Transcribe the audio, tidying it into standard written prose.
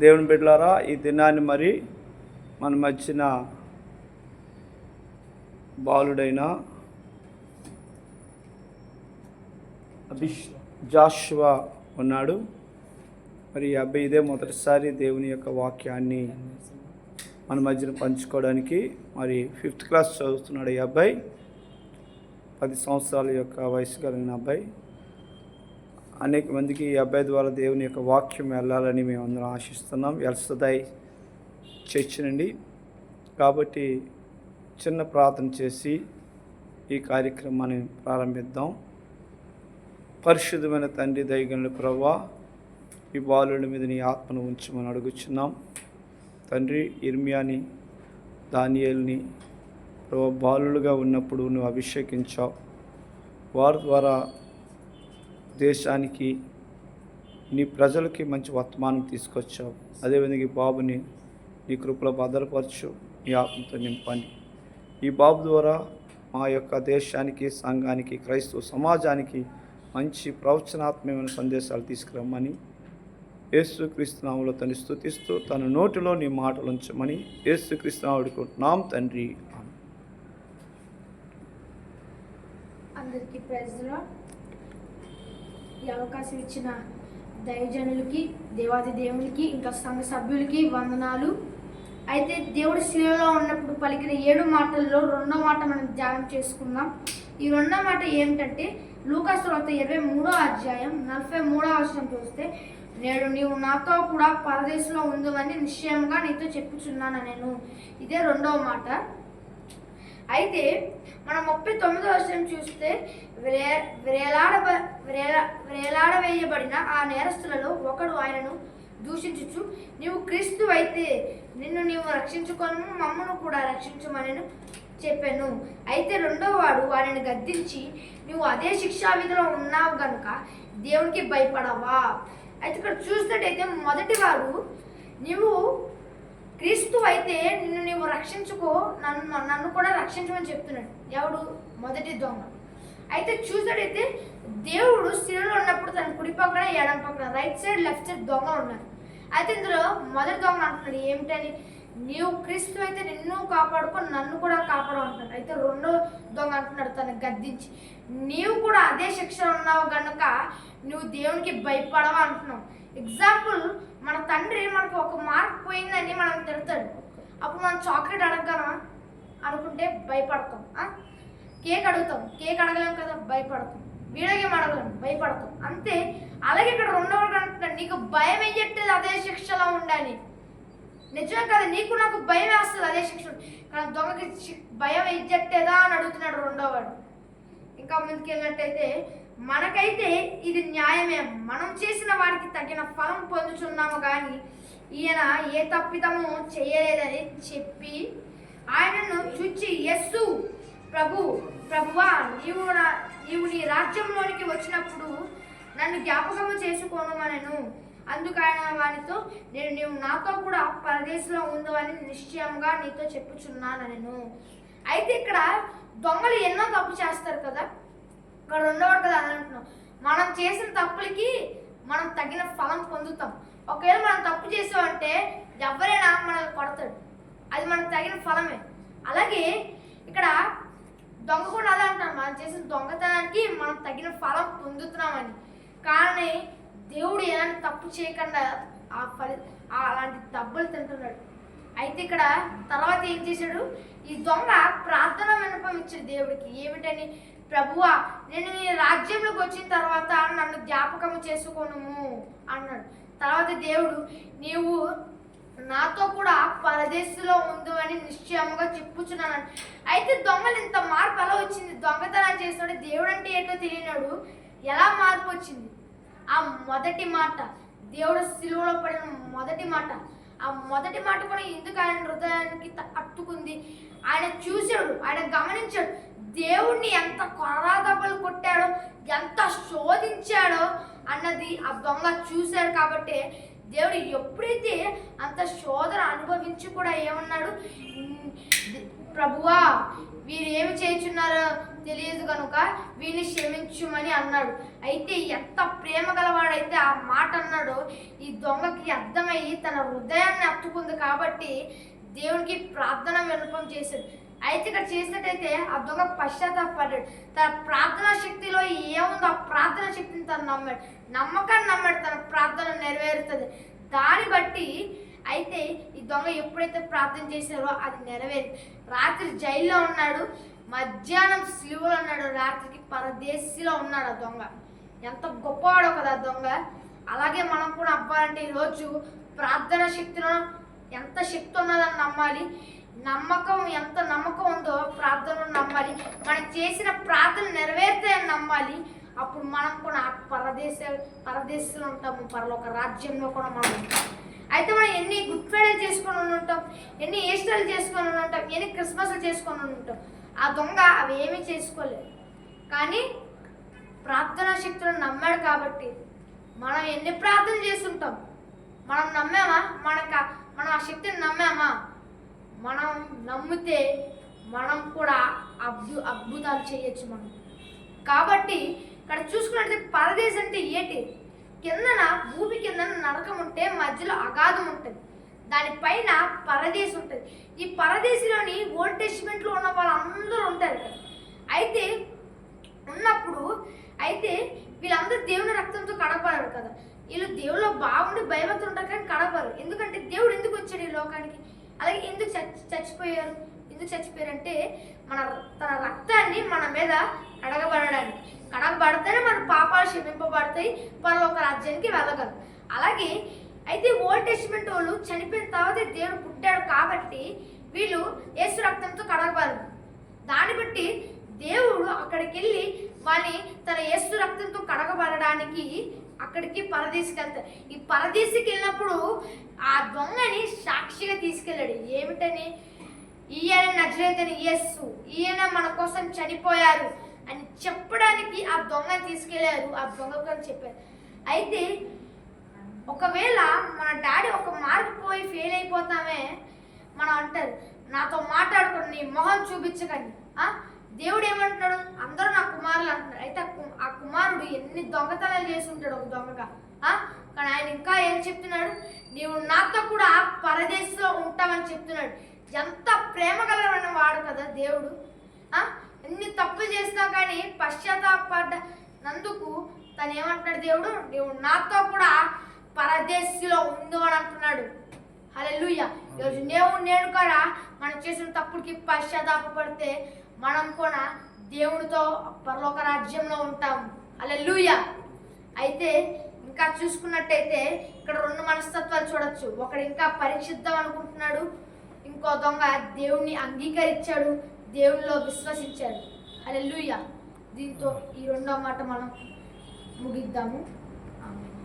దేవుని బిడ్డలారా, ఈ దినాన్ని మరి మన మధ్యన బాలుడైన జాషువా ఉన్నాడు. మరి ఈ అబ్బాయి ఇదే మొదటిసారి దేవుని యొక్క వాక్యాన్ని మన మధ్యన పంచుకోవడానికి మరి 5th క్లాస్ చదువుతున్నాడు. ఈ అబ్బాయి 10 సంవత్సరాల యొక్క వయసు కలిగిన అబ్బాయి. అనేక మందికి ఈ అబ్బాయి ద్వారా దేవుని యొక్క వాక్యం వెళ్ళాలని మేము అందరం ఆశిస్తున్నాం. ఎల్సదాయ్ చర్చ్ నుండి. కాబట్టి చిన్న ప్రార్థన చేసి ఈ కార్యక్రమాన్ని ప్రారంభిద్దాం. పరిశుద్ధమైన తండ్రి, దయగల ప్రభువా, ఈ బాలుడి మీద నీ ఆత్మను ఉంచమని అడుగుచున్నాం తండ్రి. ఇర్మియాని, దానియేలుని ప్రభు బాలులుగా ఉన్నప్పుడు నువ్వు అభిషేకించావు. వారి ద్వారా దేశానికి, నీ ప్రజలకి మంచి వర్తమానం తీసుకొచ్చావు. అదేవిధంగా ఈ బాబుని నీ కృపలో భద్రపరచు, నీ ఆత్మతో నింపండి. ఈ బాబు ద్వారా మా యొక్క దేశానికి, సంఘానికి, క్రైస్తవ సమాజానికి మంచి ప్రవచనాత్మకమైన సందేశాలు తీసుకురమ్మని యేసుక్రీస్తు నామములో తను స్తుతిస్తూ తన నోటిలో నీ మాటలు ఉంచమని యేసుక్రీస్తు నామములో అడుగుతున్నాం తండ్రి. అందరికీ ప్రైజ్ ది లార్డ్. ఈ అవకాశం ఇచ్చిన దైవజనులకి, దేవాది దేవునికి, ఇంకా సంఘ సభ్యులకి వందనాలు. అయితే దేవుడు శిలువలో ఉన్నప్పుడు పలికిన 7 మాటల్లో 2వ మాట మనం ధ్యానం చేసుకుందాం. ఈ 2వ మాట ఏమిటంటే లూకాసు వార్త 23వ అధ్యాయం 43వ వచనం చూస్తే, నేడు నీవు నాతో కూడా పరదేశంలో ఉందని నిశ్చయంగా నీతో చెప్పుచున్నాను నేను. ఇదే 2వ మాట. అయితే మనం 39వ వచనం చూస్తే, వేలాడవేయబడిన ఆ నేరస్తులలో ఒకడు ఆయనను దూషించుచు, నీవు క్రీస్తు అయితే నిన్ను నీవు రక్షించుకొని మమ్మను కూడా రక్షించమని చెప్పాను. అయితే 2వ వాడు వారిని గద్దించి, నువ్వు అదే శిక్షా విధిలో ఉన్నావు గనుక దేవునికి భయపడవా? అయితే ఇక్కడ చూసినట్టయితే మొదటి వాడు, నీవు క్రీస్తు అయితే నిన్ను నీవు రక్షించుకో, నన్ను కూడా రక్షించమని చెప్తున్నాడు. ఎవడు? మొదటి దొంగ. అయితే చూసినట్టయితే దేవుడు శిలువలో ఉన్నప్పుడు తన కుడి పక్కన, ఎడం పక్కన, రైట్ సైడ్, లెఫ్ట్ సైడ్ దొంగ ఉన్నారు. అయితే ఇందులో మొదటి దొంగ అంటున్నాడు ఏమిటని, నీవు క్రీస్తు అయితే నిన్ను కాపాడుకో, నన్ను కూడా కాపాడు అంటున్నాడు. అయితే 2వ దొంగ అంటున్నాడు తనకు గద్దించి, నీవు కూడా అదే శిక్షలో ఉన్నావు గనుక నువ్వు దేవునికి భయపడవా అంటున్నావు. ఎగ్జాంపుల్, మన తండ్రి మనకు ఒక మార్క్ పోయిందని మనం తిడతాడు. అప్పుడు మనం చాక్లెట్ అడగగలమా? అనుకుంటే భయపడతాం. కేక్ అడుగుతాం, కేక్ అడగలేం కదా, భయపడతాం. వీడియో గేమ్ అడగలేం, భయపడతాం. అంతే. అలాగే ఇక్కడ 2వ అంటున్నాడు, నీకు భయం వేయట్టేది అదే శిక్షలో ఉండాలి. నిజమే కదా, నీకు నాకు భయం వేస్తుంది అదే శిక్ష. కానీ దొంగకి భయం వేయట్టేదా అని అడుగుతున్నాడు 2వ వాడు. ఇంకా ముందుకు వెళ్ళినట్టయితే, మనకైతే ఇది న్యాయమే, మనం చేసిన వారికి తగిన ఫలం పొందుచున్నాము కానీ ఈయన ఏ తప్పిదము చేయలేదని చెప్పి ఆయనను చూచి, యస్సు ప్రభువా, నీవు నీ రాజ్యంలోనికి వచ్చినప్పుడు నన్ను జ్ఞాపకము చేసుకోనమనెను. అందుకు ఆయన వానితో, నీవు నాతో కూడా పరదేశంలో ఉందని నిశ్చయంగా నీతో చెప్పుచున్నానెను. అయితే ఇక్కడ దొంగలు ఎన్నో తప్పు చేస్తారు కదా, ఇక్కడ 2వ కదా అని అంటున్నాం. మనం చేసిన తప్పులకి మనం తగిన ఫలం పొందుతాం. ఒకవేళ మనం తప్పు చేసామంటే ఎవరైనా మనల్ని కొడతాడు, అది మనకు తగిన ఫలమే. అలాగే ఇక్కడ దొంగ కూడా అలా అంటున్నాం, మనం చేసిన దొంగతనానికి మనం తగిన ఫలం పొందుతున్నామని. కానీ దేవుడు ఎలాంటి తప్పు చేయకుండా అలాంటి డబ్బులు తింటున్నాడు. అయితే ఇక్కడ తర్వాత ఏం చేశాడు, ఈ దొంగ ప్రార్థన విన్నపం ఇచ్చాడు దేవుడికి. ఏమిటని? ప్రభువా, నేను నీ రాజ్యంలోకి వచ్చిన తర్వాత నన్ను జ్ఞాపకము చేసుకోను అన్నాడు. తర్వాత దేవుడు, నీవు నాతో కూడా పరదేశంలో ఉండు అని నిశ్చయముగా చెప్పుచున్నాను. అయితే దొంగలు ఇంత మార్పు ఎలా వచ్చింది? దొంగతనం చేసినాడు, దేవుడు అంటే ఏంటో తెలియనాడు, ఎలా మార్పు వచ్చింది? ఆ మొదటి మాట, దేవుడు శిలువలో పడిన మొదటి మాట, ఆ మొదటి మాట కూడా ఎందుకు ఆయన హృదయానికి అట్టుకుంది? ఆయన చూశాడు, ఆయన గమనించాడు దేవుణ్ణి ఎంత కొరదెబ్బలు కొట్టాడో, ఎంత శోధించాడో అన్నది ఆ దొంగ చూశాడు. కాబట్టి దేవుడు ఎప్పుడైతే అంత శోధన అనుభవించి కూడా ఏమన్నాడు, ప్రభువా వీరు ఏమి చేయుచున్నారో తెలియదు కనుక వీరిని క్షమించుమని అన్నాడు. అయితే ఎంత ప్రేమ గలవాడైతే ఆ మాట అన్నాడో ఈ దొంగకి అర్థమయ్యి తన హృదయాన్ని హత్తుకుంది కాబట్టి దేవునికి ప్రార్థన విన్నపం చేశాడు. అయితే ఇక్కడ చేసినట్టయితే ఆ దొంగ పశ్చాత్తాపడ్డాడు. తన ప్రార్థనా శక్తిలో ఏముందో ఆ ప్రార్థనా శక్తిని తను నమ్మాడు, నమ్మకాన్ని నమ్మాడు, తన ప్రార్థన నెరవేరుతుంది. దాన్ని బట్టి అయితే ఈ దొంగ ఎప్పుడైతే ప్రార్థన చేశారో అది నెరవేరింది. రాత్రి జైల్లో ఉన్నాడు, మధ్యాహ్నం సిలువలో ఉన్నాడు, రాత్రికి పరదేశిలో ఉన్నాడు ఆ దొంగ. ఎంత గొప్పవాడో కదా ఆ దొంగ. అలాగే మనం కూడా అవ్వాలంటే ఈరోజు ప్రార్థన శక్తిలో ఎంత శక్తి ఉన్నదని నమ్మాలి, ఎంత నమ్మకం ఉందో ప్రార్థనను నమ్మాలి, మనం చేసిన ప్రార్థన నెరవేరుతాయని నమ్మాలి. అప్పుడు మనం కూడా పరదేశంలో ఉంటాము, పరలోక రాజ్యంలో కూడా మనం ఉంటాం. అయితే మనం ఎన్ని గుడ్ ఫ్రైడే చేసుకొని ఉంటాం, ఎన్ని ఈస్టర్లు చేసుకొని ఉంటాం, ఎన్ని క్రిస్మస్లు చేసుకొని ఉంటాం. ఆ దొంగ అవి ఏమీ చేసుకోలేదు, కానీ ప్రార్థనా శక్తులను నమ్మాడు కాబట్టి మనం ఎన్ని ప్రార్థనలు చేస్తుంటాం. మనం నమ్మామా? మనం ఆ శక్తిని నమ్మామా? మనం నమ్మితే మనం కూడా అద్భుతాలు చేయొచ్చు మనం. కాబట్టి ఇక్కడ చూసుకున్నట్లయితే పరదేశం అంటే ఏంటి? కిందన భూమి కిందన నరకం ఉంటే మధ్యలో అగాధం ఉంటుంది, దానిపైన పరదేశం ఉంటుంది. ఈ పరదేశంలోని ఓల్డ్ టెస్టిమెంట్లో ఉన్న వాళ్ళందరూ ఉంటారు ఇక్కడ. అయితే ఉన్నప్పుడు వీళ్ళందరూ దేవుని రక్తంతో కడగబడరు కదా. వీళ్ళు దేవుల్లో బాగుండి భయభక్తులు ఉంటారు కానీ కడగబడరు. ఎందుకంటే దేవుడు ఎందుకు వచ్చాడు ఈ లోకానికి? అలాగే ఎందుకు చచ్చిపోయారు? ఎందుకు చచ్చిపోయారంటే తన రక్తాన్ని మన మీద కడగబడితేనే మన పాపాలు క్షమింపబడతాయి, పరలోక రాజ్యానికి వెళ్ళగలరు. అలాగే అయితే ఓల్డ్ టెస్టిమెంట్ వాళ్ళు చనిపోయిన తర్వాత దేవుడు పుట్టాడు కాబట్టి వీళ్ళు యేసు రక్తంతో కడగబడరు. దాన్ని బట్టి దేవుడు అక్కడికి వెళ్ళి వాళ్ళని తన యేసు రక్తంతో కడగబడడానికి అక్కడికి పరదేశికి వెళ్తారు. ఈ పరదేశికి వెళ్ళినప్పుడు ఆ దొంగని సాక్షిగా తీసుకెళ్ళాడు. ఏమిటని? ఈయన నజరేతుని యేసు, ఈయన మన కోసం చనిపోయారు అని చెప్పడానికి ఆ దొంగని తీసుకెళ్లారు. ఆ దొంగకు చెప్పారు. అయితే ఒకవేళ మన డాడీ ఒక మార్క్ పోయి ఫెయిల్ అయిపోతామే, మనం అంటారు నాతో మాట్లాడుకుని నీ మొహం చూపించకండి. దేవుడు ఏమంటున్నాడు? అందరూ నా కుమారులు అంటున్నారు. అయితే ఆ కుమారుడు ఎన్ని దొంగతనాలు చేసి ఉంటాడు ఒక దొంగగా. కానీ ఆయన ఇంకా ఏం చెప్తున్నాడు? నీవు నాతో కూడా పరదేశంలో ఉంటావని చెప్తున్నాడు. ఎంత ప్రేమ కలిగిన వాడు కదా దేవుడు. ఎన్ని తప్పులు చేసినా కానీ పశ్చాత్తాపడ్డందుకు తను ఏమంటున్నాడు? దేవుడు నీవు నాతో కూడా పరదేశంలో ఉండు అని అంటున్నాడు. హల్లెలూయా. ఈరోజు నేను కూడా మనం చేసిన తప్పులకి పశ్చాత్తాపడితే మనం కూడా దేవుడితో పరలోక రాజ్యంలో ఉంటాం. హల్లెలూయా. అయితే ఇంకా చూసుకున్నట్టయితే ఇక్కడ 2 మనస్తత్వాలు చూడొచ్చు. ఒకడు ఇంకా పరీక్షిద్దాం అనుకుంటున్నాడు, ఇంకో దొంగ దేవుణ్ణి అంగీకరించాడు, దేవునిలో విశ్వసించాడు. హల్లెలూయా. దీంతో ఈ 2వ మాట మనం ముగిద్దాము. ఆమేన్.